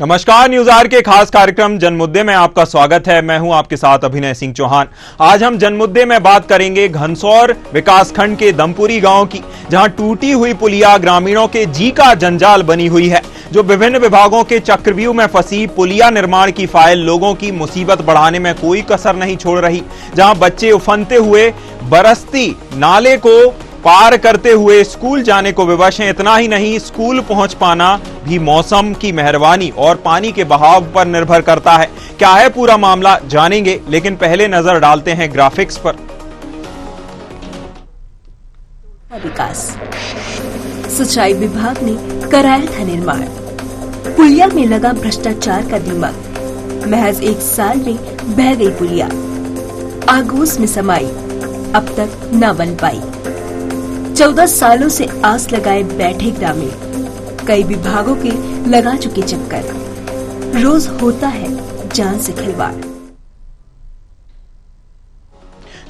नमस्कार, news our के खास कार्यक्रम जनमुद्दे में आपका स्वागत है। मैं हूं आपके साथ अभिनय सिंह चौहान। आज हम जनमुद्दे में बात करेंगे घनसौर विकासखंड के दमपुरी गांव की, जहां टूटी हुई पुलिया ग्रामीणों के जी का जंजाल बनी हुई है। जो विभिन्न विभागों के चक्रव्यूह में फंसी पुलिया निर्माण की फाइल लोगों की मुसीबत बढ़ाने में कोई कसर नहीं छोड़ रही। जहां बच्चे उफनते हुए बरसती नाले को पार करते हुए स्कूल जाने को विवश हैं। इतना ही नहीं, स्कूल पहुंच पाना भी मौसम की मेहरबानी और पानी के बहाव पर निर्भर करता है। क्या है पूरा मामला, जानेंगे, लेकिन पहले नजर डालते हैं ग्राफिक्स पर। विकास सिंचाई विभाग ने कराया था निर्माण। पुलिया में लगा भ्रष्टाचार का दीमक। महज 1 साल में बह गई पुलिया, आगोश में समाई, अब तक न बन पाई। 14 सालों से आस लगाए बैठे ग्रामीण कई विभागों के लगा चुके चक्कर। रोज होता है जान से खिलवाड़।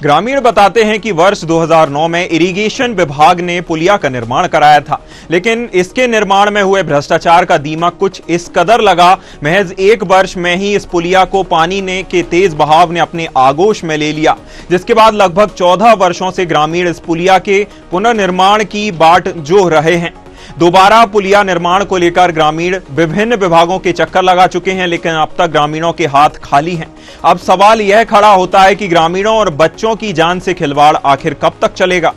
ग्रामीण बताते हैं कि वर्ष 2009 में इरिगेशन विभाग ने पुलिया का निर्माण कराया था, लेकिन इसके निर्माण में हुए भ्रष्टाचार का दीमक कुछ इस कदर लगा, महज 1 वर्ष में ही इस पुलिया को पानी ने के तेज बहाव ने अपने आगोश में ले लिया। जिसके बाद लगभग 14 वर्षों से ग्रामीण इस पुलिया के पुनर्निर्माण की बाट जोह रहे हैं। दोबारा पुलिया निर्माण को लेकर ग्रामीण विभिन्न विभागों के चक्कर लगा चुके हैं, लेकिन अब तक ग्रामीणों के हाथ खाली हैं। अब सवाल यह खड़ा होता है कि ग्रामीणों और बच्चों की जान से खिलवाड़ आखिर कब तक चलेगा।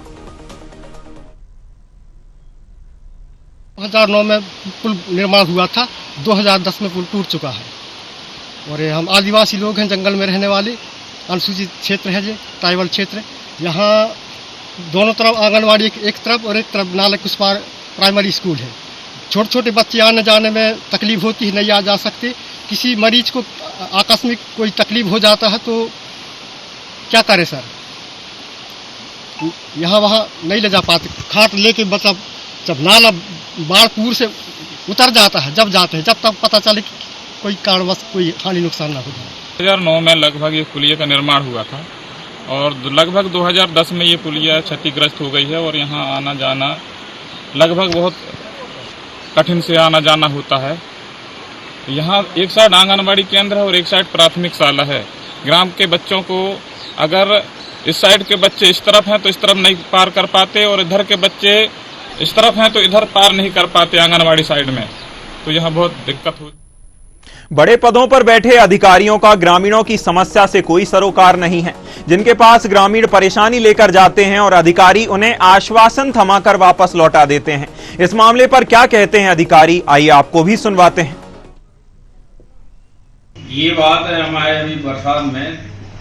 2009 में पुल निर्माण हुआ था, 2010 में पुल टूट चुका है। और ये हम आदिवासी लोग हैं, जंगल में रहने वाले, अनुसूचित क्षेत्र है, ये ट्राइबल क्षेत्र। यहाँ दोनों तरफ आंगनवाड़ी एक तरफ और एक तरफ नाले कुछ पार प्राइमरी स्कूल है। छोटे छोटे बच्चे आने जाने में तकलीफ होती है, नहीं आ जा सकते। किसी मरीज को आकस्मिक कोई तकलीफ हो जाता है तो क्या करे सर, यहाँ वहाँ नहीं ले जा पाते। खाट लेके मतलब जब नाला बाढ़ से उतर जाता है, जब जाते हैं, जब तक पता चले कि कोई कारणवश कोई हानि नुकसान ना हो जाए। 2009 में लगभग ये पुलिया का निर्माण हुआ था और लगभग 2010 में ये पुलिया क्षतिग्रस्त हो गई है और यहाँ आना जाना लगभग बहुत कठिन से आना जाना होता है। यहाँ एक साइड आंगनबाड़ी केंद्र है और एक साइड प्राथमिक शाला है। ग्राम के बच्चों को अगर इस साइड के बच्चे इस तरफ हैं तो इस तरफ नहीं पार कर पाते और इधर के बच्चे इस तरफ हैं तो इधर पार नहीं कर पाते आंगनबाड़ी साइड में, तो यहाँ बहुत दिक्कत होती। बड़े पदों पर बैठे अधिकारियों का ग्रामीणों की समस्या से कोई सरोकार नहीं है। जिनके पास ग्रामीण परेशानी लेकर जाते हैं और अधिकारी उन्हें आश्वासन थमाकर वापस लौटा देते हैं। इस मामले पर क्या कहते हैं अधिकारी, आइए आपको भी सुनवाते हैं। ये बात है, हमारे अभी बरसात में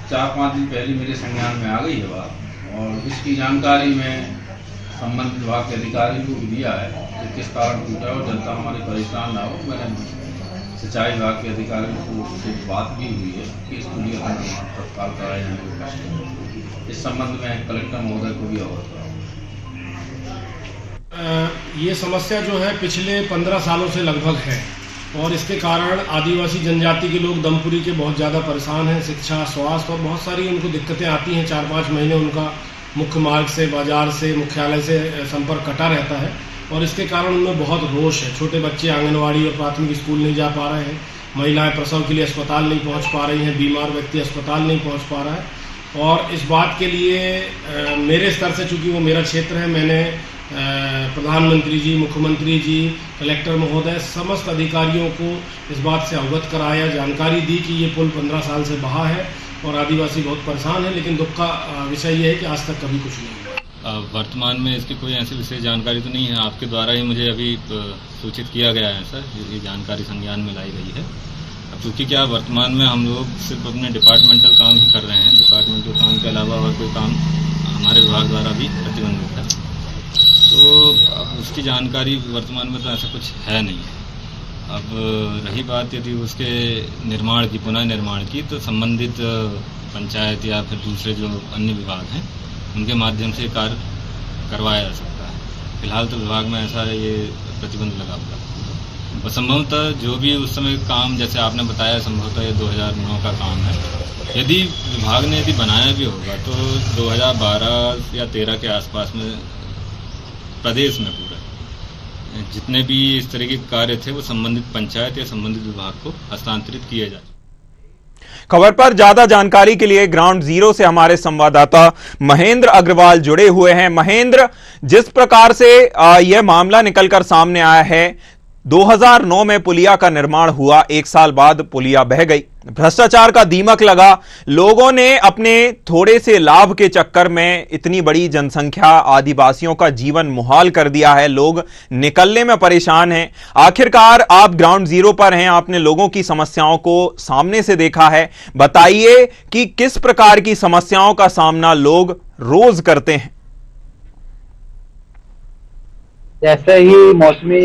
4-5 दिन पहले मेरे संज्ञान में आ गई है बात, और इसकी जानकारी में संबंधित विभाग के अधिकारी को भी दिया है कि किस कारण टूटा और जनता हमारी परेशान ना हो। मैंने सिंचाई विभाग के अधिकारियों से बात भी हुई है कि इस पुलिया का निर्माण तत्काल कराया जाने को कष्ट। इस संबंध में कलेक्टर महोदय को भी अवगत कराया। ये समस्या जो है पिछले 15 सालों से लगभग है और इसके कारण आदिवासी जनजाति के लोग दमपुरी के बहुत ज़्यादा परेशान हैं। शिक्षा, स्वास्थ्य और बहुत सारी उनको दिक्कतें आती हैं। 4-5 महीने उनका मुख्य मार्ग से, बाजार से, मुख्यालय से संपर्क कटा रहता है और इसके कारण उनमें बहुत रोष है। छोटे बच्चे आंगनवाड़ी और प्राथमिक स्कूल नहीं जा पा रहे हैं, महिलाएं प्रसव के लिए अस्पताल नहीं पहुंच पा रही हैं, बीमार व्यक्ति अस्पताल नहीं पहुंच पा रहा है। और इस बात के लिए मेरे स्तर से, चूँकि वो मेरा क्षेत्र है, मैंने प्रधानमंत्री जी, मुख्यमंत्री जी, कलेक्टर महोदय, समस्त अधिकारियों को इस बात से अवगत कराया, जानकारी दी कि ये पुल 15 साल से बहा है और आदिवासी बहुत परेशान है। लेकिन दुख का विषय ये है कि आज तक कभी कुछ नहीं हुआ। वर्तमान में इसकी कोई ऐसी विशेष जानकारी तो नहीं है। आपके द्वारा ही मुझे अभी सूचित किया गया है सर, ये जानकारी संज्ञान में लाई गई है। अब चूँकि क्या वर्तमान में हम लोग सिर्फ अपने डिपार्टमेंटल काम ही कर रहे हैं, डिपार्टमेंटल काम के अलावा और कोई काम हमारे विभाग द्वारा भी प्रतिबंधित है, तो अब उसकी जानकारी वर्तमान में तो ऐसा कुछ है नहीं है। अब रही बात यदि उसके निर्माण की, पुनः निर्माण की, तो संबंधित पंचायत या फिर दूसरे जो अन्य विभाग हैं उनके माध्यम से कार्य करवाया जा सकता है। फिलहाल तो विभाग में ऐसा ये प्रतिबंध लगा हुआ है। संभवतः जो भी उस समय काम, जैसे आपने बताया, संभवतः ये 2009 का काम है। यदि विभाग ने बनाया भी होगा तो 2012 या 13 के आसपास में प्रदेश में पूरा जितने भी इस तरह के कार्य थे वो संबंधित पंचायत या संबंधित विभाग को हस्तांतरित किए जाए। खबर पर ज्यादा जानकारी के लिए ग्राउंड जीरो से हमारे संवाददाता महेंद्र अग्रवाल जुड़े हुए हैं। महेंद्र, जिस प्रकार से यह मामला निकलकर सामने आया है, 2009 में पुलिया का निर्माण हुआ, 1 साल बाद पुलिया बह गई, भ्रष्टाचार का दीमक लगा, लोगों ने अपने थोड़े से लाभ के चक्कर में इतनी बड़ी जनसंख्या, आदिवासियों का जीवन मुहाल कर दिया है, लोग निकलने में परेशान हैं। आखिरकार आप ग्राउंड जीरो पर हैं, आपने लोगों की समस्याओं को सामने से देखा है, बताइए कि किस प्रकार की समस्याओं का सामना लोग रोज करते हैं। जैसे ही मौसमी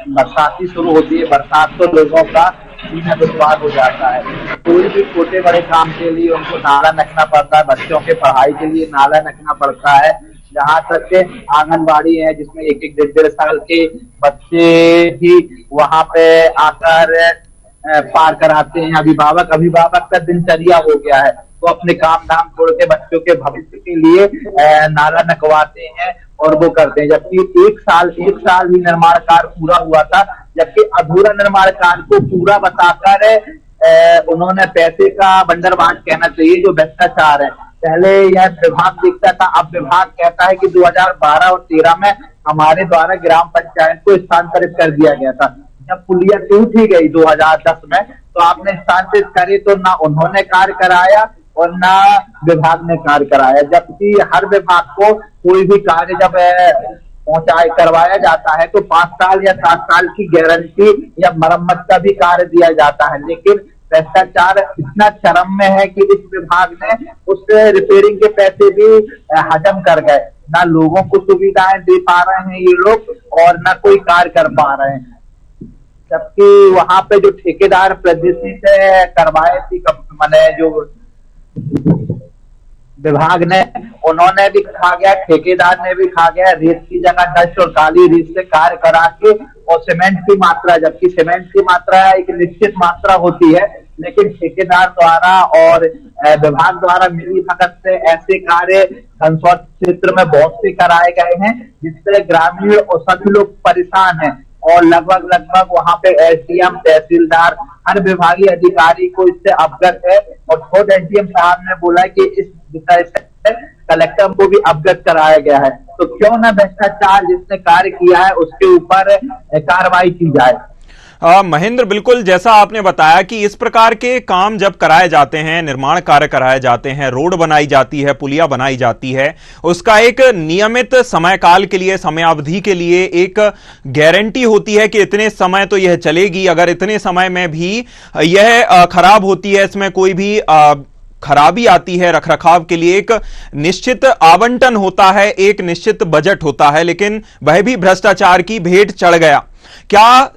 बरसाती शुरू होती है, बरसात तो लोगों का सीना दुश्वार हो जाता है। कोई भी छोटे बड़े काम के लिए उनको नाला नखना पड़ता है, बच्चों के पढ़ाई के लिए नाला नखना पड़ता है। जहाँ तक के आंगनबाड़ी है जिसमें 1-1, 1.5 साल के बच्चे ही वहाँ पे आकर पार कराते हैं। अभिभावक का दिनचर्या हो गया है, वो अपने काम धाम छोड़ के बच्चों के भविष्य के लिए नाला नकवाते हैं और वो करते हैं। जबकि 1 साल ही निर्माण कार्य पूरा हुआ था, जबकि अधूरा निर्माण कार्य को पूरा बताकर उन्होंने पैसे का बंदरबांट कहना चाहिए, जो भ्रष्टाचार है। पहले यह विभाग देखता था, अब विभाग कहता है कि 2012 और 13 में हमारे द्वारा ग्राम पंचायत को स्थानांतरित कर दिया गया था। जब पुलिया टूट ही गई 2010 में, तो आपने स्थानांतरित करे तो ना उन्होंने कार्य कराया और ना विभाग ने कार्य कराया। जबकि हर विभाग को कोई भी कार्य जब करवाया जाता है तो 5 साल या 7 साल की गारंटी या मरम्मत का भी कार्य दिया जाता है। लेकिन भ्रष्टाचार इतना चरम में है कि इस विभाग ने उस रिपेयरिंग के पैसे भी हजम कर गए। ना लोगों को सुविधाएं दे पा रहे हैं ये लोग और ना कोई कार्य कर पा रहे हैं। जबकि वहां पे जो ठेकेदार प्रदर्शन से करवाए थी, मैंने जो विभाग ने, उन्होंने भी खा गया, ठेकेदार ने भी खा गया। रेत की जगह डस्ट और काली रेत से कार्य करा के और सीमेंट की मात्रा, जबकि सीमेंट की मात्रा एक निश्चित मात्रा होती है, लेकिन ठेकेदार द्वारा और विभाग द्वारा मिली भगत से ऐसे कार्य घनसौर क्षेत्र में बहुत से कराए गए हैं, जिससे ग्रामीण और सभी लोग परेशान हैं। और लगभग वहां पे एसडीएम, तहसीलदार, हर विभागीय अधिकारी को इससे अवगत है। और खुद एसडीएम साहब ने बोला कि इस विषय से कलेक्टर को भी अवगत कराया गया है। तो क्यों ना भ्रष्टाचार जिसने कार्य किया है उसके ऊपर कार्रवाई की जाए। महेंद्र, बिल्कुल जैसा आपने बताया कि इस प्रकार के काम जब कराए जाते हैं, निर्माण कार्य कराए जाते हैं, रोड बनाई जाती है, पुलिया बनाई जाती है, उसका एक नियमित समय काल के लिए, समयावधि के लिए एक गारंटी होती है कि इतने समय तो यह चलेगी। अगर इतने समय में भी यह खराब होती है, इसमें कोई भी खराबी आती है, रखरखाव के लिए एक निश्चित आवंटन होता है, एक निश्चित बजट होता है, लेकिन वह भी भ्रष्टाचार की भेंट चढ़ गया। क्या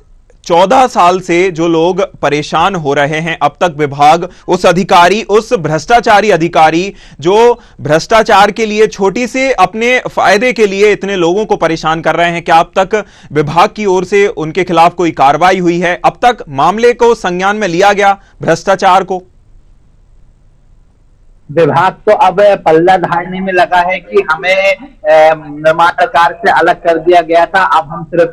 14 साल से जो लोग परेशान हो रहे हैं, अब तक विभाग, उस अधिकारी, उस भ्रष्टाचारी अधिकारी जो भ्रष्टाचार के लिए, छोटी से अपने फायदे के लिए इतने लोगों को परेशान कर रहे हैं, क्या अब तक विभाग की ओर से उनके खिलाफ कोई कार्रवाई हुई है? अब तक मामले को संज्ञान में लिया गया, भ्रष्टाचार को? विभाग तो अब पल्ला झाड़ने में लगा है कि हमें निर्माण कार्य से अलग कर दिया गया था, अब हम सिर्फ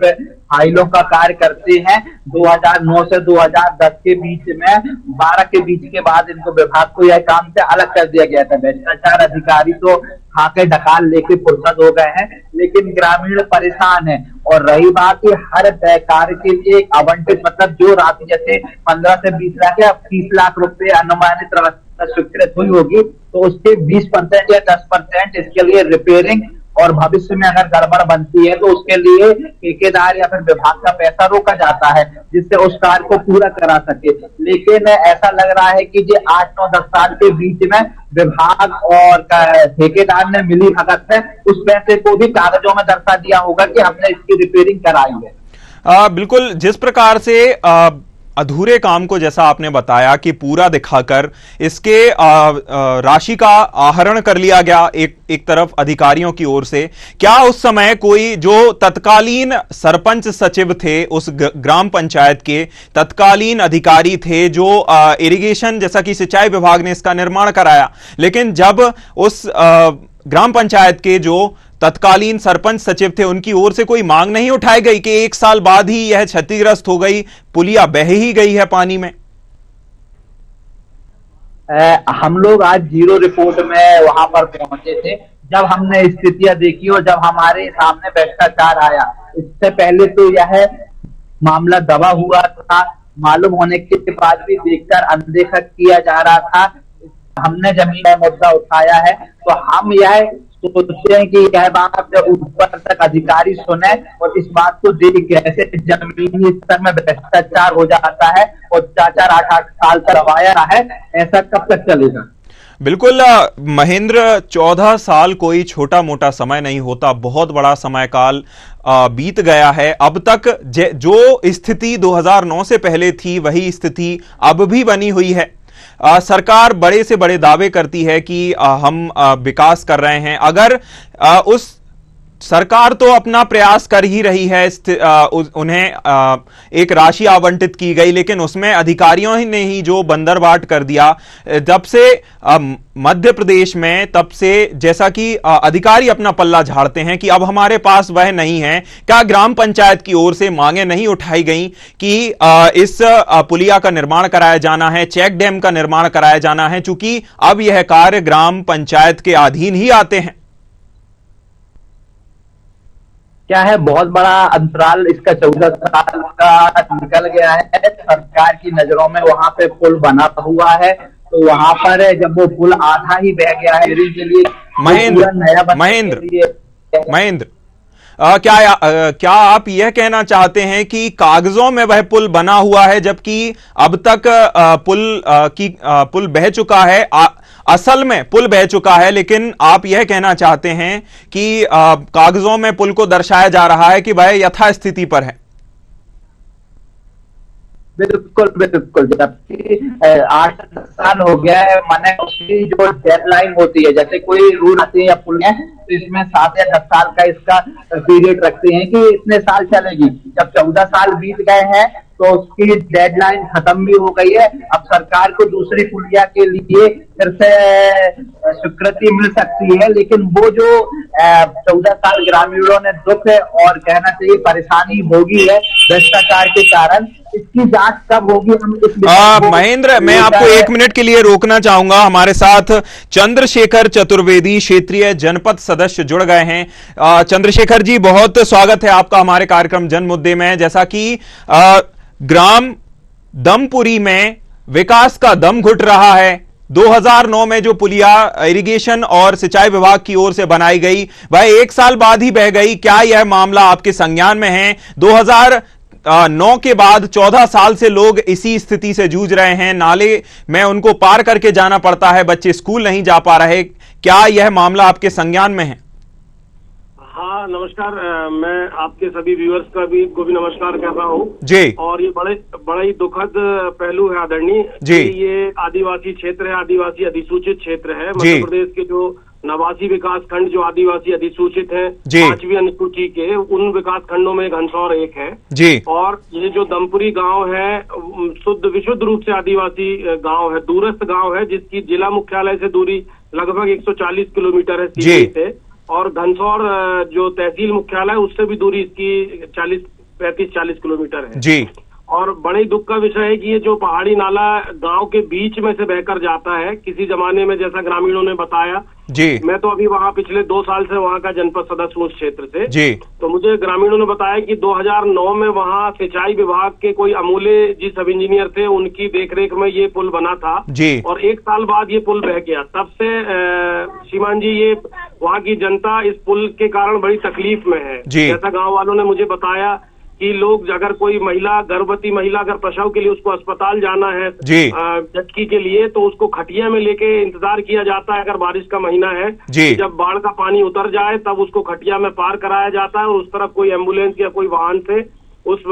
फाइलों का कार्य करते हैं। 2009 से 2010 के बीच में, 12 के बीच के बाद इनको विभाग को यह काम से अलग कर दिया गया था। भ्रष्टाचार अधिकारी तो खाके ढकाल लेके फुर्सत हो गए हैं, लेकिन ग्रामीण परेशान है। और रही बात कि हर कार्य के लिए एक आवंटित, मतलब जो राशि जैसे 15 से 20 लाख या 30 लाख रुपए अनुमानित स्वीकृत हुई होगी, तो उसके 20% या 10% इसके लिए रिपेयरिंग, और भविष्य में अगर गड़बड़ बनती है तो उसके लिए ठेकेदार या फिर विभाग का पैसा रोका जाता है, जिससे उस कार्य को पूरा करा सके। लेकिन ऐसा लग रहा है कि जो 8, 9, 10 साल के बीच में विभाग और ठेकेदार ने मिली भगत है, उस पैसे को भी कागजों में दर्शा दिया होगा कि हमने इसकी रिपेयरिंग कराई है। बिल्कुल, जिस प्रकार से अधूरे काम को, जैसा आपने बताया कि पूरा दिखाकर इसके राशि का आहरण कर लिया गया एक तरफ अधिकारियों की ओर से, क्या उस समय कोई जो तत्कालीन सरपंच सचिव थे, उस ग्राम पंचायत के तत्कालीन अधिकारी थे जो इरिगेशन, जैसा कि सिंचाई विभाग ने इसका निर्माण कराया, लेकिन जब उस ग्राम पंचायत के जो तत्कालीन सरपंच सचिव थे उनकी ओर से कोई मांग नहीं उठाई गई कि 1 साल बाद ही यह क्षतिग्रस्त हो गई, पुलिया बह ही गई है पानी में? हम लोग आज जीरो रिपोर्ट में वहां पर पहुंचे थे जब हमने स्थितियां देखी और जब हमारे सामने भ्रष्टाचार आया। इससे पहले तो यह मामला दबा हुआ था, मालूम होने के बाद भी देखकर अनदेखा किया जा रहा था। हमने जमीन का मुद्दा उठाया है तो हम यह सोचते हैं कि यह बात ऊपर तक अधिकारी सुने और इस बात को देख कैसे जमीनी स्तर में भ्रष्टाचार हो जाता है और 4-8 साल तक दबाया रहा है, ऐसा कब तक चलेगा? बिल्कुल महेंद्र, 14 साल कोई छोटा मोटा समय नहीं होता, बहुत बड़ा समय काल बीत गया है। अब तक जो स्थिति 2009 से पहले थी वही स्थिति अब भी बनी हुई है। सरकार बड़े से बड़े दावे करती है कि हम विकास कर रहे हैं। अगर उस सरकार तो अपना प्रयास कर ही रही है, उन्हें एक राशि आवंटित की गई, लेकिन उसमें अधिकारियों ने ही जो बंदरबाट कर दिया। जब से मध्य प्रदेश में, तब से जैसा कि अधिकारी अपना पल्ला झाड़ते हैं कि अब हमारे पास वह नहीं है। क्या ग्राम पंचायत की ओर से मांगें नहीं उठाई गई कि इस पुलिया का निर्माण कराया जाना है, चेक डैम का निर्माण कराया जाना है, चूंकि अब यह कार्य ग्राम पंचायत के अधीन ही आते हैं? क्या है, बहुत बड़ा अंतराल इसका 14 साल का निकल गया है। सरकार की नजरों में वहां पे पुल बना हुआ है तो वहां पर जब वो पुल आधा ही बह गया है के लिए महेंद्र, क्या आप यह कहना चाहते हैं कि कागजों में वह पुल बना हुआ है जबकि अब तक पुल बह चुका है? असल में पुल बह चुका है, लेकिन आप यह कहना चाहते हैं कि कागजों में पुल को दर्शाया जा रहा है कि वह यथास्थिति पर है? बिल्कुल बिल्कुल, जबकि 8 साल हो गया है। माने उसकी जो डेडलाइन होती है, जैसे कोई रूल आते हैं या पुल है तो इसमें 7 या 10 साल का इसका पीरियड रखते हैं कि इतने साल चलेगी। जब 14 साल बीत गए हैं तो उसकी डेडलाइन खत्म भी हो गई है। अब सरकार को दूसरी पुलिया के लिए फिर से स्वीकृति मिल सकती है, लेकिन वो जो 14 साल ग्रामीणों ने दुख और कहना चाहिए परेशानी भोगी है भ्रष्टाचार के कारण, इसकी जांच कब होगी? हम महेंद्र, मैं आपको 1 मिनट के लिए रोकना चाहूंगा। हमारे साथ चंद्रशेखर चतुर्वेदी, क्षेत्रीय जनपद सदस्य, जुड़ गए हैं। चंद्रशेखर जी, बहुत स्वागत है आपका हमारे कार्यक्रम जन मुद्दे में। जैसा कि ग्राम दमपुरी में विकास का दम घुट रहा है, 2009 में जो पुलिया इरिगेशन और सिंचाई विभाग की ओर से बनाई गई वह 1 साल बाद ही बह गई। क्या यह मामला आपके संज्ञान में है? 2009 के बाद 14 साल से लोग इसी स्थिति से जूझ रहे हैं, नाले में उनको पार करके जाना पड़ता है, बच्चे स्कूल नहीं जा पा रहे। क्या यह मामला आपके संज्ञान में है? हाँ नमस्कार, मैं आपके सभी व्यूअर्स को भी नमस्कार कर रहा हूँ जी। और ये बड़ा ही दुखद पहलू है आदरणीय जी। ये आदिवासी क्षेत्र है, आदिवासी अधिसूचित क्षेत्र है। मध्य प्रदेश के जो 89 विकास खंड जो आदिवासी अधिसूचित है 5वीं अनुसूची के, उन विकास खंडों में घनसौर एक है जी। और ये जो दमपुरी गांव है विशुद्ध रूप से आदिवासी गांव है, दूरस्थ गांव है, जिसकी जिला मुख्यालय से दूरी लगभग 140 किलोमीटर है सीधी से, और घनसौर जो तहसील मुख्यालय है उससे भी दूरी इसकी 35-40 किलोमीटर है जी। और बड़े दुख का विषय है कि ये जो पहाड़ी नाला गांव के बीच में से बहकर जाता है, किसी जमाने में जैसा ग्रामीणों ने बताया जी। मैं तो अभी वहाँ पिछले 2 साल से वहाँ का जनपद सदस्य हूँ उस क्षेत्र से जी। तो मुझे ग्रामीणों ने बताया कि 2009 में वहाँ सिंचाई विभाग के कोई अमूल्य जी सब इंजीनियर थे, उनकी देखरेख में ये पुल बना था जी। और 1 साल बाद ये पुल बह गया। तब से श्रीमान जी ये वहाँ की जनता इस पुल के कारण बड़ी तकलीफ में है। जैसा गाँव वालों ने मुझे बताया कि लोग, अगर कोई महिला, गर्भवती महिला अगर प्रसव के लिए उसको अस्पताल जाना है झटकी के लिए, तो उसको खटिया में लेके इंतजार किया जाता है। अगर बारिश का महीना है, जब बाढ़ का पानी उतर जाए तब उसको खटिया में पार कराया जाता है और उस तरफ कोई एम्बुलेंस या कोई वाहन से उस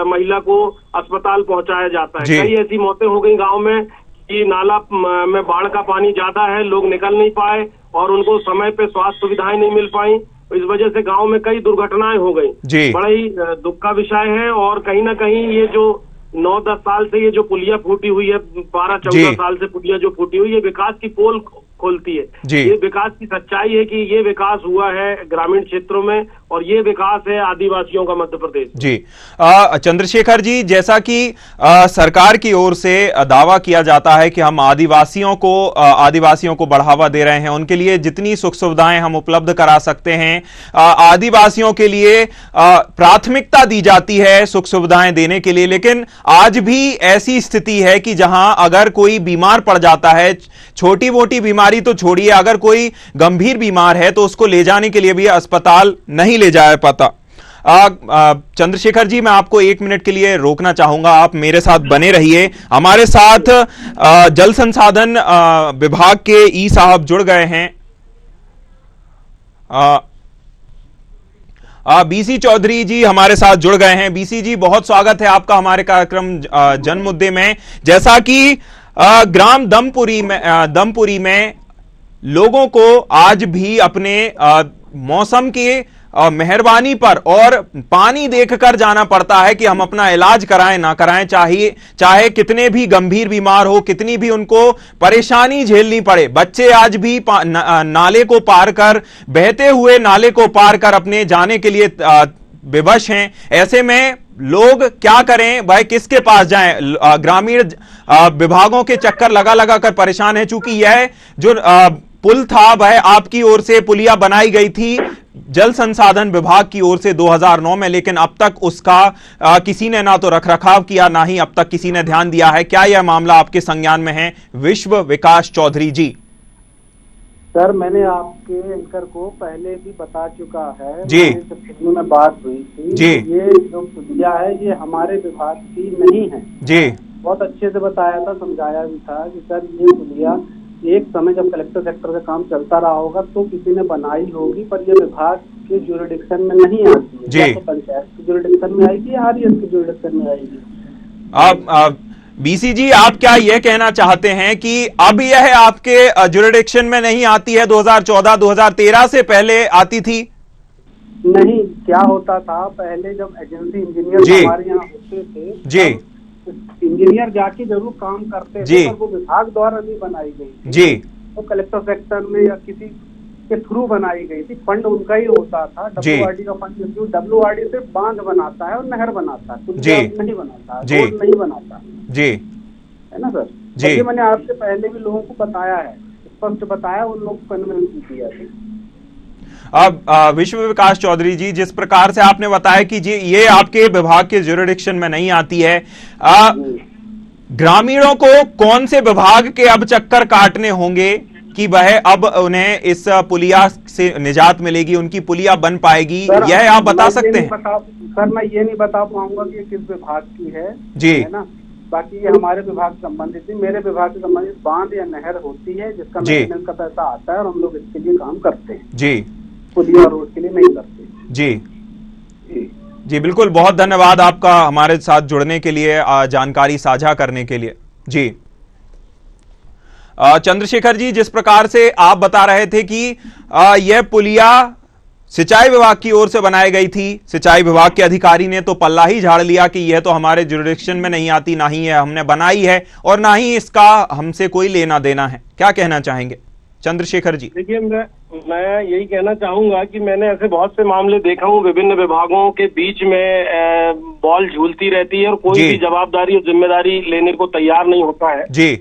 महिला को अस्पताल पहुंचाया जाता है। कई ऐसी मौतें हो गई गाँव में कि नाला में बाढ़ का पानी ज्यादा है, लोग निकल नहीं पाए और उनको समय पे स्वास्थ्य सुविधाएं नहीं मिल पाई। इस वजह से गांव में कई दुर्घटनाएं हो गई। बड़ा ही दुख का विषय है। और कहीं ना कहीं ये जो 9-10 साल से ये जो पुलिया फूटी हुई है, 12-14 साल से पुलिया जो फूटी हुई है, विकास की पोल खोलती है। जी। ये विकास की सच्चाई है कि ये विकास हुआ है ग्रामीण क्षेत्रों में और ये विकास है आदिवासियों का मध्य प्रदेश। जी चंद्रशेखर जी, जैसा कि सरकार की ओर से दावा किया जाता है कि हम आदिवासियों को बढ़ावा दे रहे हैं, उनके लिए जितनी सुख सुविधाएं हम उपलब्ध करा सकते हैं, आदिवासियों के लिए प्राथमिकता दी जाती है सुख सुविधाएं देने के लिए, लेकिन आज भी ऐसी स्थिति है कि जहां अगर कोई बीमार पड़ जाता है, छोटी मोटी बीमारी तो छोड़िए, अगर कोई गंभीर बीमार है तो उसको ले जाने के लिए भी अस्पताल नहीं ले जा पाता। चंद्रशेखर जी, मैं आपको 1 मिनट के लिए रोकना चाहूंगा, आप मेरे साथ बने रहिए। हमारे साथ जल संसाधन विभाग के ई साहब जुड़ गए हैं। बीसी चौधरी जी हमारे साथ जुड़ गए हैं। बीसी जी, बहुत स्वागत है आपका हमारे कार्यक्रम जन मुद्दे में। जैसा कि ग्राम दमपुरी में लोगों को आज भी अपने मौसम के मेहरबानी पर और पानी देखकर जाना पड़ता है कि हम अपना इलाज कराएं ना कराएं, चाहे कितने भी गंभीर बीमार हो, कितनी भी उनको परेशानी झेलनी पड़े। बच्चे आज भी नाले को पार कर, बहते हुए नाले को पार कर अपने जाने के लिए विवश हैं। ऐसे में लोग क्या करें भाई, किसके पास जाएं? ग्रामीण विभागों के चक्कर लगा कर परेशान है। चूंकि यह जो पुल था वह आपकी ओर से पुलिया बनाई गई थी जल संसाधन विभाग की ओर से 2009 में, लेकिन अब तक उसका किसी ने ना तो रखरखाव किया, ना ही अब तक किसी ने ध्यान दिया है। क्या यह मामला आपके संज्ञान में है, विश्व विकास चौधरी जी? सर, मैंने आपके एंकर को पहले भी बता चुका है जी, में बात हुई थी जी। ये जो पुलिया है ये हमारे विभाग की नहीं है जी। बहुत अच्छे से बताया था, समझाया भी था कि सर ये पुलिया एक समय जब कलेक्टर सेक्टर का काम चलता रहा होगा तो किसी ने बनाई होगी, पर ये विभाग के ज्यूरिडिक्शन में नहीं आती है। जी। तो पंचायत के ज्यूरिडिक्शन में आएगी या आरएस के ज्यूरिडिक्शन में आएगी? बीसी जी, आप क्या यह कहना चाहते हैं कि अब यह आपके ज्यूरिडिक्शन में नहीं आती है? 2014-2013 से पहले आती थी? नहीं, क्या होता था पहले जब एजेंसी इंजीनियर हमारे यहाँ होते थे जी, इंजीनियर जाके जरूर काम करते थे, पर वो विभाग द्वारा नहीं बनाई गई थी जी। तो कलेक्टर सेक्टर में या किसी के थ्रू बनाई गई थी, फंड उनका ही होता था। WRD का फंड, WRD सिर्फ बांध बनाता है और नहर बनाता है, नहीं बनाता, रोड नहीं बनाता जी, है ना सर जी। ये मैंने आपसे पहले भी लोगों को बताया है, स्पष्ट बताया, उन लोगों को कन्विंस किया है। अब विश्व विकास चौधरी जी, जिस प्रकार से आपने बताया कि जी ये आपके विभाग के ज्यूरिडिक्शन में नहीं आती है, ग्रामीणों को कौन से विभाग के अब चक्कर काटने होंगे कि वह अब उन्हें इस पुलिया से निजात मिलेगी, उनकी पुलिया बन पाएगी, यह आप बता सकते हैं? सर, मैं ये नहीं बता पाऊंगा कि ये किस विभाग की है जी, है ना। बाकी ये हमारे विभाग से संबंधित है, मेरे विभाग से संबंधित बांध या नहर होती है जिसका मेंटेनेंस का पैसा आता है और हम लोग इसके लिए काम करते हैं जी, पुलिया रोड के लिए नहीं करते जी। जी बिल्कुल, बहुत धन्यवाद आपका हमारे साथ जुड़ने के लिए, जानकारी साझा करने के लिए जी। चंद्रशेखर जी, जिस प्रकार से आप बता रहे थे कि यह पुलिया सिंचाई विभाग की ओर से बनाई गई थी, सिंचाई विभाग के अधिकारी ने तो पल्ला ही झाड़ लिया कि यह तो हमारे ज्यूरिडिक्शन में नहीं आती, ना ही है हमने बनाई है और ना ही इसका हमसे कोई लेना देना है। क्या कहना चाहेंगे चंद्रशेखर जी? देखिए, मैं यही कहना चाहूंगा कि मैंने ऐसे बहुत से मामले देखा हूँ, विभिन्न विभागों के बीच में बॉल झूलती रहती है और कोई भी जवाबदारी और जिम्मेदारी लेने को तैयार नहीं होता है जी।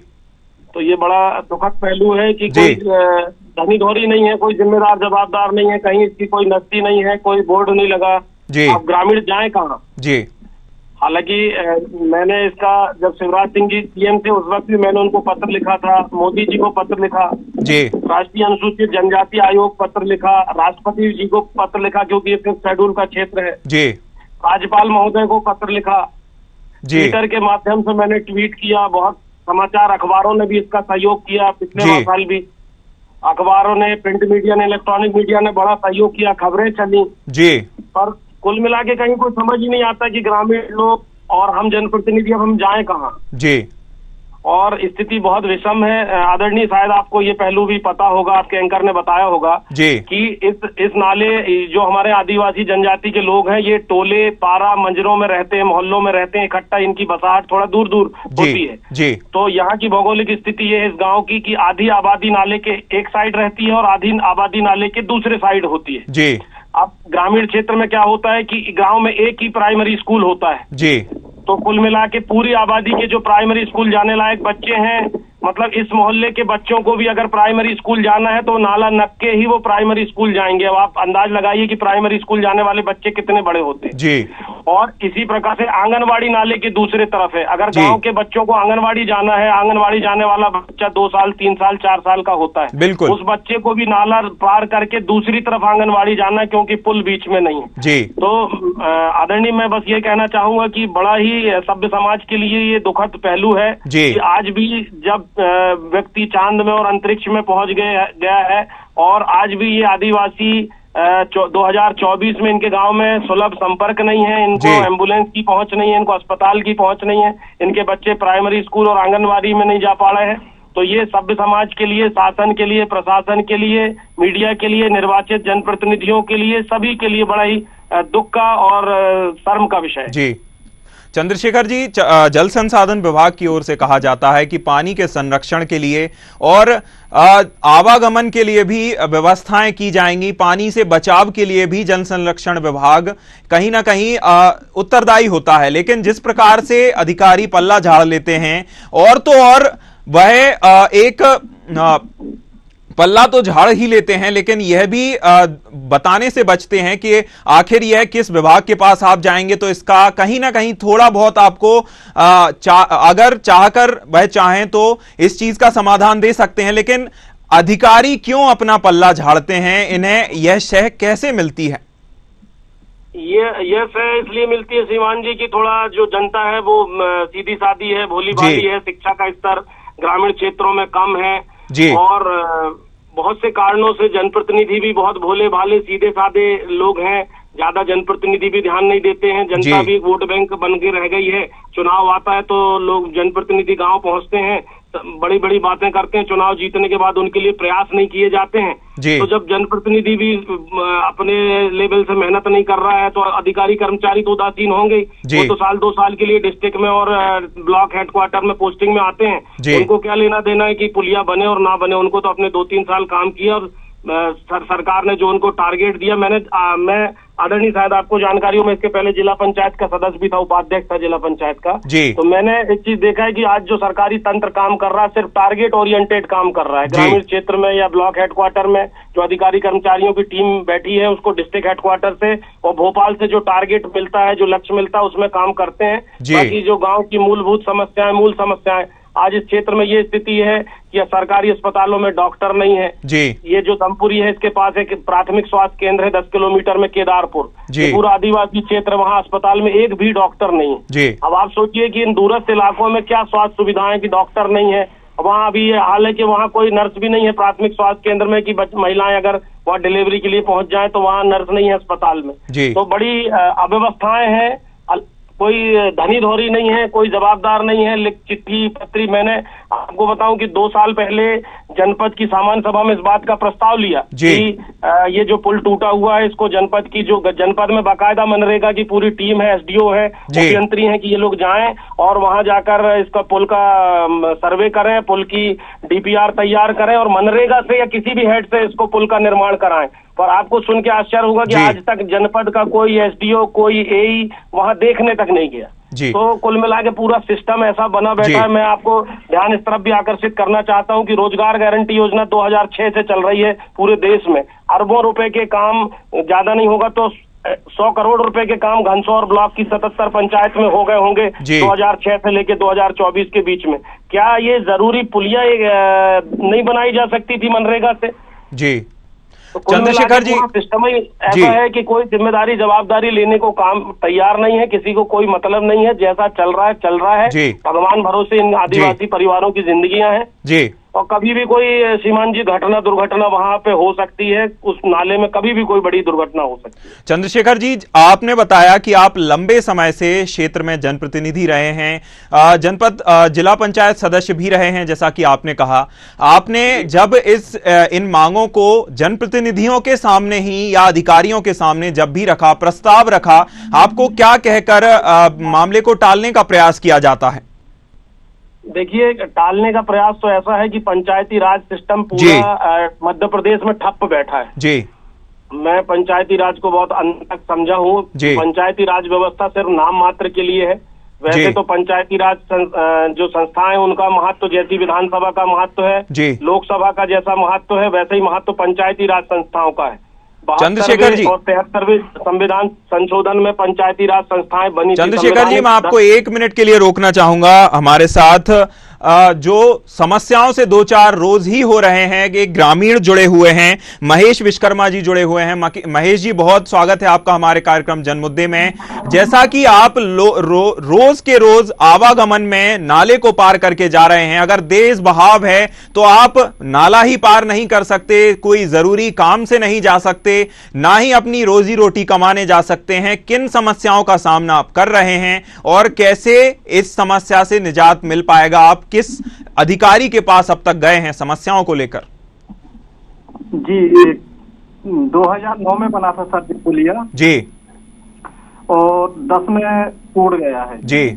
तो ये बड़ा दुखद पहलू है कि कोई धनी धोरी नहीं है, कोई जिम्मेदार जवाबदार नहीं है, कहीं इसकी कोई नस्ती नहीं है, कोई बोर्ड नहीं लगा जी। अब ग्रामीण जाए कहाँ जी? हालांकि मैंने इसका, जब शिवराज सिंह जी सीएम थे उस वक्त भी मैंने उनको पत्र लिखा था, मोदी जी को पत्र लिखा जी, राष्ट्रीय अनुसूचित जनजाति आयोग पत्र लिखा, राष्ट्रपति जी को पत्र लिखा क्योंकि ये फिफ्थ शेड्यूल का क्षेत्र है जी, राज्यपाल महोदय को पत्र लिखा जी, ट्विटर के माध्यम से मैंने ट्वीट किया, बहुत समाचार अखबारों ने भी इसका सहयोग किया, पिछले साल भी अखबारों ने, प्रिंट मीडिया ने, इलेक्ट्रॉनिक मीडिया ने बड़ा सहयोग किया, खबरें चली जी, पर कुल मिला के कहीं कोई समझ ही नहीं आता कि ग्रामीण लोग और हम जनप्रतिनिधि अब हम जाएं कहाँ जी। और स्थिति बहुत विषम है। आदरणीय, शायद आपको ये पहलू भी पता होगा, आपके एंकर ने बताया होगा जी कि इस नाले जो हमारे आदिवासी जनजाति के लोग हैं, ये टोले पारा मंजरों में रहते हैं, मोहल्लों में रहते हैं इकट्ठा, इनकी बसाहट थोड़ा दूर दूर होती है जी। तो यहाँ की भौगोलिक स्थिति ये है इस गांव की कि आधी आबादी नाले के एक साइड रहती है और आधी आबादी नाले के दूसरे साइड होती है जी। अब ग्रामीण क्षेत्र में क्या होता है कि गांव में एक ही प्राइमरी स्कूल होता है जी। तो कुल मिला के पूरी आबादी के जो प्राइमरी स्कूल जाने लायक बच्चे हैं, मतलब इस मोहल्ले के बच्चों को भी अगर प्राइमरी स्कूल जाना है तो नाला नक के ही वो प्राइमरी स्कूल जाएंगे। अब आप अंदाज लगाइए कि प्राइमरी स्कूल जाने वाले बच्चे कितने बड़े होते हैं जी। और इसी प्रकार से आंगनवाड़ी नाले के दूसरे तरफ है। अगर गांव के बच्चों को आंगनवाड़ी जाना है, आंगनवाड़ी जाने वाला बच्चा 2 साल 3 साल 4 साल का होता है, बिल्कुल, उस बच्चे को भी नाला पार करके दूसरी तरफ आंगनवाड़ी जाना है क्योंकि पुल बीच में नहीं है जी। तो आदरणीय, मैं बस ये कहना चाहूंगा कि बड़ा ही सभ्य समाज के लिए ये दुखद पहलू है कि आज भी जब व्यक्ति चांद में और अंतरिक्ष में पहुंच गया है और आज भी ये आदिवासी 2024 में इनके गांव में सुलभ संपर्क नहीं है, इनको एम्बुलेंस की पहुंच नहीं है, इनको अस्पताल की पहुंच नहीं है, इनके बच्चे प्राइमरी स्कूल और आंगनवाड़ी में नहीं जा पा रहे हैं। तो ये सभ्य समाज के लिए, शासन के लिए, प्रशासन के लिए, मीडिया के लिए, निर्वाचित जनप्रतिनिधियों के लिए, सभी के लिए बड़ा ही दुख का और शर्म का विषय है जी। चंद्रशेखर जी, जल संसाधन विभाग की ओर से कहा जाता है कि पानी के संरक्षण के लिए और आवागमन के लिए भी व्यवस्थाएं की जाएंगी, पानी से बचाव के लिए भी जल संरक्षण विभाग कहीं ना कहीं उत्तरदायी होता है। लेकिन जिस प्रकार से अधिकारी पल्ला झाड़ लेते हैं और तो और वह एक पल्ला तो झाड़ ही लेते हैं, लेकिन यह भी बताने से बचते हैं कि आखिर यह किस विभाग के पास आप जाएंगे तो इसका कहीं ना कहीं थोड़ा बहुत आपको अगर चाहकर वह चाहें तो इस चीज का समाधान दे सकते हैं। लेकिन अधिकारी क्यों अपना पल्ला झाड़ते हैं? इन्हें यह शह कैसे मिलती है? ये शह इसलिए मिलती है श्रीमान जी की थोड़ा जो जनता है वो सीधी सादी है, भोली भाली है, शिक्षा का स्तर ग्रामीण क्षेत्रों में कम है और बहुत से कारणों से जनप्रतिनिधि भी बहुत भोले भाले सीधे साधे लोग हैं, ज्यादा जनप्रतिनिधि भी ध्यान नहीं देते हैं, जनता भी वोट बैंक बन के रह गई है। चुनाव आता है तो लोग जनप्रतिनिधि गांव पहुंचते हैं, बड़ी बड़ी बातें करते हैं, चुनाव जीतने के बाद उनके लिए प्रयास नहीं किए जाते हैं। तो जब जनप्रतिनिधि भी अपने लेवल से मेहनत नहीं कर रहा है तो अधिकारी कर्मचारी तो उदासीन होंगे। वो तो साल 2 साल के लिए डिस्ट्रिक्ट में और ब्लॉक हेडक्वार्टर में पोस्टिंग में आते हैं, उनको क्या लेना देना है कि पुलिया बने और ना बने, उनको तो अपने 2-3 साल काम किया और सरकार ने जो उनको टारगेट दिया। मैं आदरणीय, शायद आपको जानकारी हो, मैं इसके पहले जिला पंचायत का सदस्य भी था, उपाध्यक्ष था जिला पंचायत का। तो मैंने एक चीज देखा है कि आज जो सरकारी तंत्र काम कर रहा है सिर्फ टारगेट ओरिएंटेड काम कर रहा है। ग्रामीण क्षेत्र में या ब्लॉक हेडक्वार्टर में जो अधिकारी कर्मचारियों की टीम बैठी है उसको डिस्ट्रिक्ट हेडक्वार्टर से और भोपाल से जो टारगेट मिलता है, जो लक्ष्य मिलता है उसमें काम करते हैं। बाकी जो गाँव की मूलभूत समस्याएं, मूल समस्याएं, आज इस क्षेत्र में ये स्थिति है कि सरकारी अस्पतालों में डॉक्टर नहीं है। ये जो दमपुरी है इसके पास एक प्राथमिक स्वास्थ्य केंद्र है 10 किलोमीटर में, केदारपुर, पूरा आदिवासी क्षेत्र, वहाँ अस्पताल में एक भी डॉक्टर नहीं है। अब आप सोचिए कि इन दूरस्थ इलाकों में क्या स्वास्थ्य सुविधाएं कि डॉक्टर नहीं है। वहाँ अभी हाल है कि वहाँ कोई नर्स भी नहीं है प्राथमिक स्वास्थ्य केंद्र में कि महिलाएं अगर वहाँ डिलीवरी के लिए पहुंच जाए तो वहाँ नर्स नहीं है अस्पताल में। तो बड़ी अव्यवस्थाएं हैं, कोई धनी धोरी नहीं है, कोई जवाबदार नहीं है। चिट्ठी पत्री, मैंने आपको बताऊं कि 2 साल पहले जनपद की सामान्य सभा में इस बात का प्रस्ताव लिया कि ये जो पुल टूटा हुआ है इसको जनपद की, जो जनपद में बाकायदा मनरेगा की पूरी टीम है, एसडीओ है, मुख्यमंत्री है, कि ये लोग जाएं और वहां जाकर इसका पुल का सर्वे करें, पुल की डीपीआर तैयार करें और मनरेगा से या किसी भी हेड से इसको पुल का निर्माण कराएं। पर आपको सुन के आश्चर्य होगा कि आज तक जनपद का कोई एसडीओ, कोई एई वहां देखने तक नहीं गया। तो कुल मिला के पूरा सिस्टम ऐसा बना बैठा है। मैं आपको ध्यान इस तरफ भी आकर्षित करना चाहता हूं कि रोजगार गारंटी योजना 2006 से चल रही है पूरे देश में। अरबों रुपए के काम, ज्यादा नहीं होगा तो 100 करोड़ रुपए के काम घनसौर ब्लॉक की 77 पंचायत में हो गए होंगे 2006 से लेके 2024 के बीच में। क्या ये जरूरी पुलिया नहीं बनाई जा सकती थी मनरेगा से? तो चंद्रशेखर जी, सिस्टम ही ऐसा है कि कोई जिम्मेदारी जवाबदारी लेने को काम तैयार नहीं है, किसी को कोई मतलब नहीं है, जैसा चल रहा है चल रहा है। भगवान भरोसे इन आदिवासी परिवारों की जिंदगियां हैं। और कभी भी कोई श्रीमान जी दुर्घटना वहां पे हो सकती है। उस नाले में कभी भी कोई बड़ी दुर्घटना हो सकती है। चंद्रशेखर जी, आपने बताया कि आप लंबे समय से क्षेत्र में जनप्रतिनिधि रहे हैं, जनपद जिला पंचायत सदस्य भी रहे हैं, जैसा कि आपने कहा। आपने जब इन मांगों को जनप्रतिनिधियों के सामने ही या अधिकारियों के सामने जब भी रखा, प्रस्ताव रखा, आपको क्या कहकर मामले को टालने का प्रयास किया जाता है? देखिए, टालने का प्रयास तो ऐसा है कि पंचायती राज सिस्टम पूरा मध्य प्रदेश में ठप बैठा है जी। मैं पंचायती राज को बहुत अंत तक समझा हूँ। पंचायती राज व्यवस्था सिर्फ नाम मात्र के लिए है। वैसे तो पंचायती राज जो संस्थाएं उनका महत्व जैसी विधानसभा का महत्व है, लोकसभा का जैसा महत्व है, वैसे ही महत्व पंचायती राज संस्थाओं का है। चंद्रशेखर जी, और 73वें संविधान संशोधन में पंचायती राज संस्थाएं बनी। चंद्रशेखर जी, मैं आपको 1 मिनट के लिए रोकना चाहूंगा। हमारे साथ जो समस्याओं से दो चार रोज ही हो रहे हैं कि ग्रामीण जुड़े हुए हैं, महेश विश्वकर्मा जी जुड़े हुए हैं। महेश जी, बहुत स्वागत है आपका हमारे कार्यक्रम जनमुद्दे में। जैसा कि आप रोज के रोज आवागमन में नाले को पार करके जा रहे हैं, अगर तेज बहाव है तो आप नाला ही पार नहीं कर सकते, कोई जरूरी काम से नहीं जा सकते, ना ही अपनी रोजी रोटी कमाने जा सकते हैं। किन समस्याओं का सामना आप कर रहे हैं और कैसे इस समस्या से निजात मिल पाएगा? आप किस अधिकारी के पास अब तक गए हैं समस्याओं को लेकर? जी, 2009 में बना था सर पुलिया जी, और 10 में टूट गया है जी।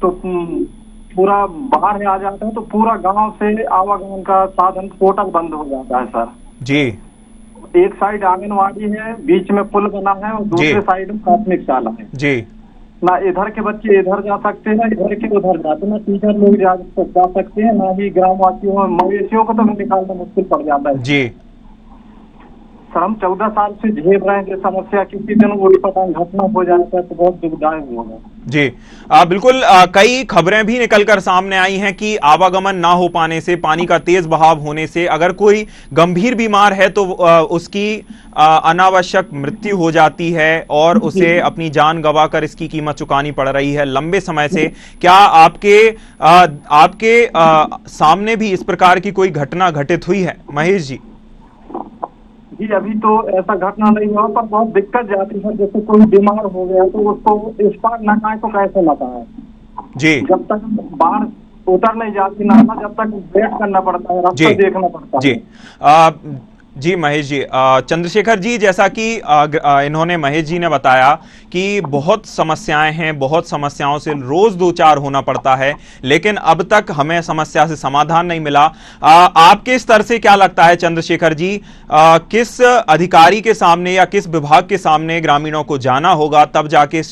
तो पूरा बाहर आ जाता है तो पूरा गांव से आवागमन का साधन टोटल बंद हो जाता है सर जी। एक साइड आंगनवाड़ी है, बीच में पुल बना है और दूसरे साइड में प्राथमिक शाला है जी। ना इधर के बच्चे इधर जा सकते हैं, ना इधर के उधर जाते, ना टीचर लोग जा सकते हैं, ना ही ग्रामवासियों मवेशियों को तो निकालना मुश्किल पड़ जाता है जी। सर, हम 14 साल से झेल रहे हैं कि समस्या किसी दिन वो पता घटना हो जाता है तो बहुत दुखदायक होगा जी। बिल्कुल, कई खबरें भी निकलकर सामने आई हैं कि आवागमन ना हो पाने से, पानी का तेज बहाव होने से अगर कोई गंभीर बीमार है तो उसकी अनावश्यक मृत्यु हो जाती है और उसे अपनी जान गंवाकर इसकी कीमत चुकानी पड़ रही है लंबे समय से। क्या आपके सामने भी इस प्रकार की कोई घटना घटित हुई है महेश जी? जी, अभी तो ऐसा घटना नहीं हुआ, पर बहुत दिक्कत जाती है। जैसे कोई बीमार हो गया तो उसको इस पार नहाए तो कैसे नहाए जी? जब तक बाढ़ उतर नहीं जाती नाला, जब तक वेट करना पड़ता है, रास्ता देखना पड़ता है जी। जी महेश जी, चंद्रशेखर जी, जैसा कि इन्होंने महेश जी ने बताया कि बहुत समस्याएं हैं, बहुत समस्याओं से रोज दो चार होना पड़ता है, लेकिन अब तक हमें समस्या से समाधान नहीं मिला। आपके स्तर से क्या लगता है चंद्रशेखर जी, किस अधिकारी के सामने या किस विभाग के सामने ग्रामीणों को जाना होगा तब जाके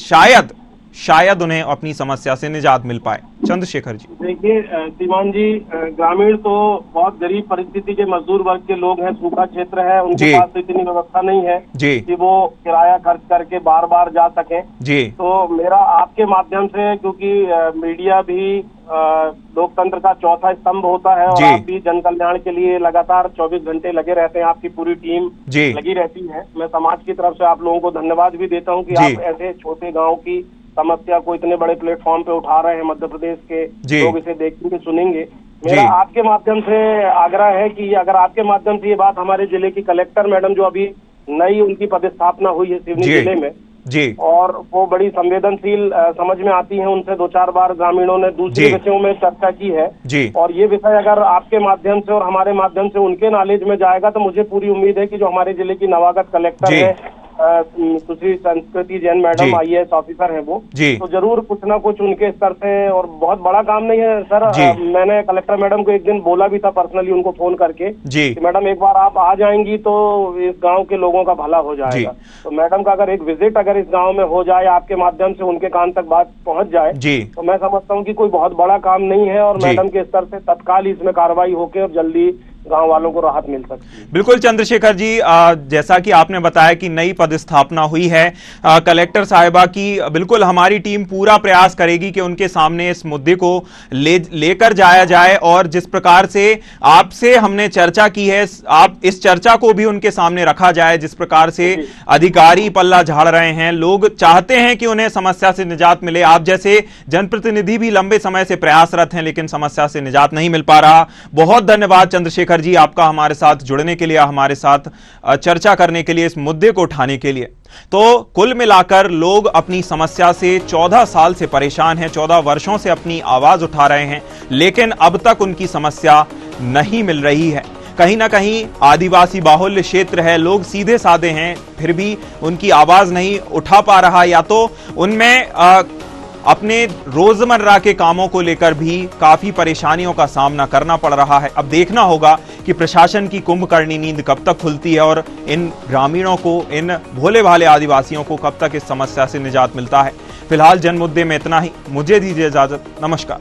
शायद उन्हें अपनी समस्या से निजात मिल पाए? चंद्रशेखर जी, देखिए श्रीमान जी, ग्रामीण तो बहुत गरीब परिस्थिति के मजदूर वर्ग के लोग हैं, सूखा क्षेत्र है, उनके पास तो इतनी व्यवस्था नहीं है कि वो किराया खर्च करके बार बार जा सकें जी। तो मेरा आपके माध्यम से, क्योंकि मीडिया भी लोकतंत्र का चौथा स्तंभ होता है और आप भी जन कल्याण के लिए लगातार 24 घंटे लगे रहते हैं, आपकी पूरी टीम लगी रहती है। मैं समाज की तरफ से आप लोगों को धन्यवाद भी देता हूँ कि आप ऐसे छोटे गाँव की समस्या को इतने बड़े प्लेटफॉर्म पे उठा रहे हैं। मध्य प्रदेश के लोग इसे देखेंगे, सुनेंगे। मेरा आपके माध्यम से आग्रह है कि अगर आपके माध्यम से ये बात हमारे जिले की कलेक्टर मैडम, जो अभी नई उनकी पदस्थापना हुई है सिवनी जिले में जी, और वो बड़ी संवेदनशील समझ में आती हैं, उनसे 2-4 बार ग्रामीणों ने दूसरे विषयों में चर्चा की है जी। और ये विषय अगर आपके माध्यम से और हमारे माध्यम से उनके नॉलेज में जाएगा तो मुझे पूरी उम्मीद है कि जो हमारे जिले की नवागत कलेक्टर है सुश्री संस्कृति जैन मैडम, IAS ऑफिसर है वो, तो जरूर कुछ ना कुछ उनके स्तर से, और बहुत बड़ा काम नहीं है सर। मैंने कलेक्टर मैडम को एक दिन बोला भी था पर्सनली उनको फोन करके कि मैडम एक बार आप आ जाएंगी तो इस गांव के लोगों का भला हो जाएगा। तो मैडम का अगर एक विजिट अगर इस गांव में हो जाए, आपके माध्यम से उनके कान तक बात पहुंच जाए तो मैं समझता हूँ कि कोई बहुत बड़ा काम नहीं है और मैडम के स्तर से तत्काल इसमें कार्रवाई होकर और जल्दी गांव वालों को राहत मिल सकती है। बिल्कुल चंद्रशेखर जी, जैसा कि आपने बताया कि नई पदस्थापना हुई है कलेक्टर साहिबा की, बिल्कुल हमारी टीम पूरा प्रयास करेगी कि उनके सामने इस मुद्दे को लेकर जाया जाए और जिस प्रकार से आपसे हमने चर्चा की है, आप इस चर्चा को भी उनके सामने रखा जाए। जिस प्रकार से अधिकारी पल्ला झाड़ रहे हैं, लोग चाहते हैं कि उन्हें समस्या से निजात मिले। आप जैसे जनप्रतिनिधि भी लंबे समय से प्रयासरत हैं, लेकिन समस्या से निजात नहीं मिल पा रहा। बहुत धन्यवाद चंद्रशेखर जी आपका हमारे साथ जुड़ने के लिए, हमारे साथ चर्चा करने के लिए, इस मुद्दे को उठाने के लिए। तो कुल मिलाकर लोग अपनी समस्या से 14 साल से परेशान हैं, 14 वर्षों से अपनी आवाज उठा रहे हैं, लेकिन अब तक उनकी समस्या नहीं मिल रही है। कहीं ना कहीं आदिवासी बाहुल्य क्षेत्र है, लोग सीधे साधे हैं, फिर भी उनकी आवाज नहीं उठा पा रहा, या तो उनमें अपने रोजमर्रा के कामों को लेकर भी काफी परेशानियों का सामना करना पड़ रहा है। अब देखना होगा कि प्रशासन की कुंभकर्णी नींद कब तक खुलती है और इन ग्रामीणों को, इन भोले भाले आदिवासियों को कब तक इस समस्या से निजात मिलता है। फिलहाल जन मुद्दे में इतना ही, मुझे दीजिए इजाजत, नमस्कार।